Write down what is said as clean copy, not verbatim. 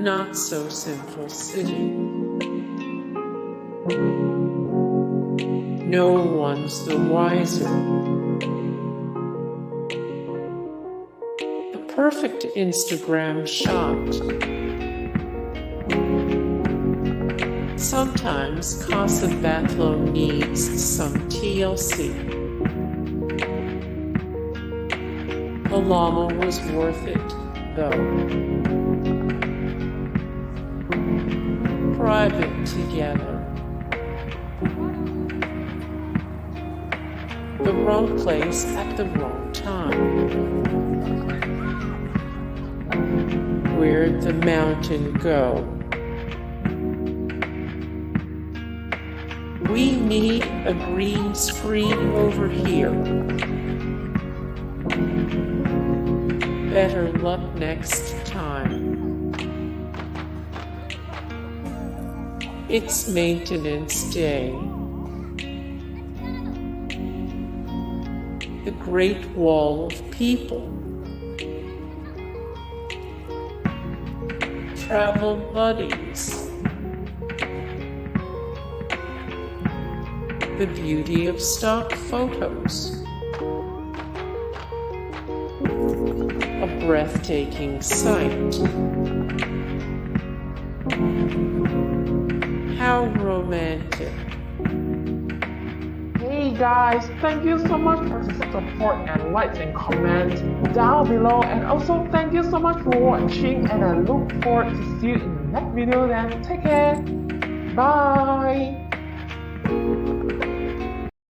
Not-So-Sinful City. No one's the wiser. The perfect Instagram shot. Sometimes Casa Batll needs some TLC. The Llama was worth it, though. Private together. The wrong place at the wrong time. Where'd the mountain go? We need a green screen over here. Better luck next time. It's maintenance day. The Great Wall of People. Travel buddies. The beauty of stock photos. A breathtaking sight. How romantic. Hey guys, thank you so much for the support and likes and comments down below, and also thank you so much for watching, and I look forward to see you in the next video. Then take care. Bye.